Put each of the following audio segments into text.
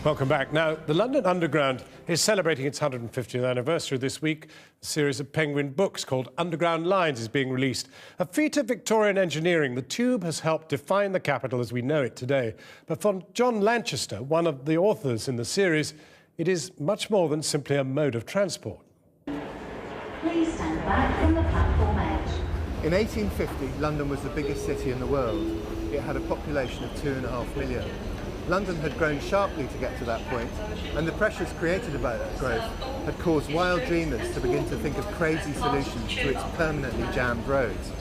Welcome back. Now, the London Underground is celebrating its 150th anniversary this week. A series of Penguin books called Underground Lines is being released. A feat of Victorian engineering, the Tube has helped define the capital as we know it today. But for John Lanchester, one of the authors in the series, it is much more than simply a mode of transport. Please stand back from the platform edge. In 1850, London was the biggest city in the world. It had a population of 2.5 million. London had grown sharply to get to that point, and the pressures created by that growth had caused wild dreamers to begin to think of crazy solutions to its permanently jammed roads.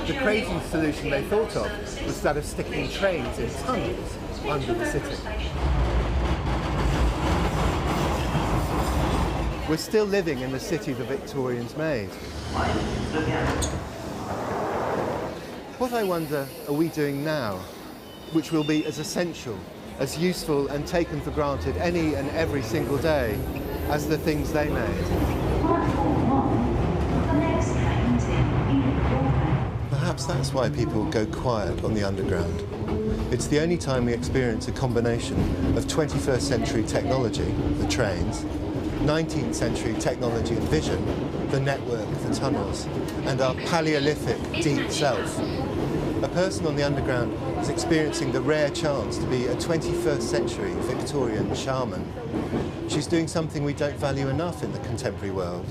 The crazy solution they thought of was that of sticking trains in tunnels under the city. We're still living in the city the Victorians made. What, I wonder, are we doing now, which will be as essential, as useful and taken for granted any and every single day as the things they made? Perhaps that's why people go quiet on the Underground. It's the only time we experience a combination of 21st century technology, the trains, 19th century technology and vision, the network, the tunnels, and our Paleolithic deep self. A person on the Underground is experiencing the rare chance to be a 21st century Victorian shaman. She's doing something we don't value enough in the contemporary world.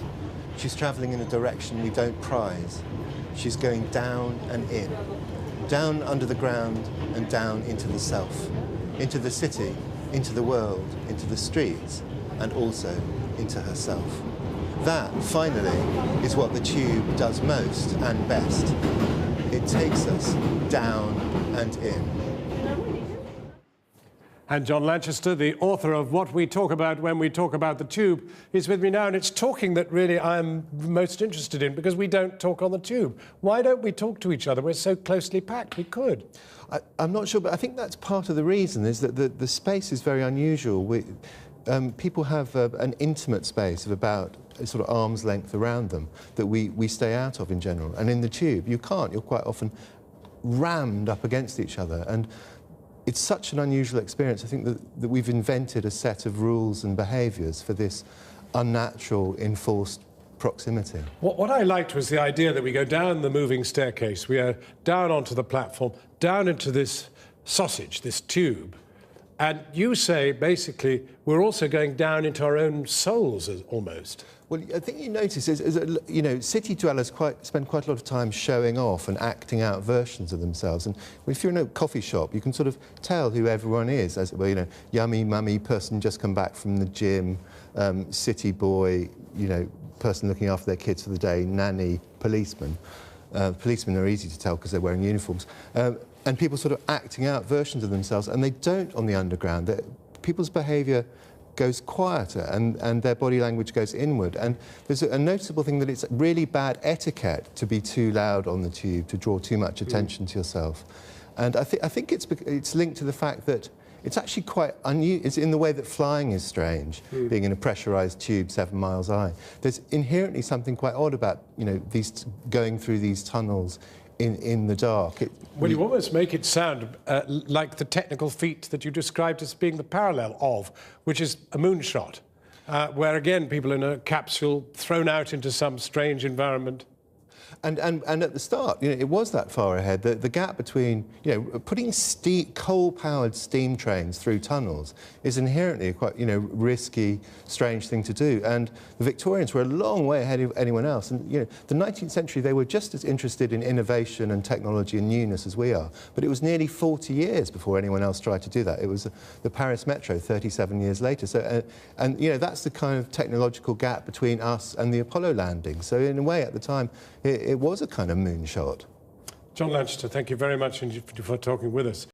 She's travelling in a direction we don't prize. She's going down and in, down under the ground and down into the self, into the city, into the world, into the streets, and also into herself. That, finally, is what the Tube does most and best. It takes us down and in. And John Lanchester, the author of What We Talk About When We Talk About the Tube, is with me now, and it's talking that really I'm most interested in, because we don't talk on the Tube. Why don't we talk to each other? We're so closely packed. We could. I'm not sure, but I think that's part of the reason, is that the space is very unusual. People have an intimate space of about a sort of arm's length around them that we stay out of in general. And in the Tube, you can't. You're quite often rammed up against each other. And it's such an unusual experience. I think that we've invented a set of rules and behaviours for this unnatural, enforced proximity. What I liked was the idea that we go down the moving staircase, we are down onto the platform, down into this sausage, this tube. And you say, basically, we're also going down into our own souls, almost. Well, I think you notice is that, you know, city dwellers spend quite a lot of time showing off and acting out versions of themselves. And if you're in a coffee shop, you can sort of tell who everyone is, as well, you know, yummy mummy, person just come back from the gym, city boy, you know, person looking after their kids for the day, nanny, policeman. Policemen are easy to tell because they're wearing uniforms. And people sort of acting out versions of themselves, and they don't on the Underground. People's behaviour goes quieter and their body language goes inward. And there's a noticeable thing that it's really bad etiquette to be too loud on the Tube, to draw too much attention to yourself. And I think it's linked to the fact that it's actually quite unusual. It's in the way that flying is strange, being in a pressurised tube 7 miles high. There's inherently something quite odd about, you know, these going through these tunnels in the dark. Well, you almost make it sound like the technical feat that you described as being the parallel of, which is a moonshot, where, again, people in a capsule thrown out into some strange environment. And at the start, you know, it was that far ahead. The gap between, you know, putting coal-powered steam trains through tunnels is inherently a quite, you know, risky, strange thing to do. And the Victorians were a long way ahead of anyone else. And, you know, the 19th century, they were just as interested in innovation and technology and newness as we are. But it was nearly 40 years before anyone else tried to do that. It was the Paris Metro 37 years later. So, and, you know, that's the kind of technological gap between us and the Apollo landing. So, in a way, at the time, it was a kind of moonshot. John Lanchester, thank you very much for talking with us.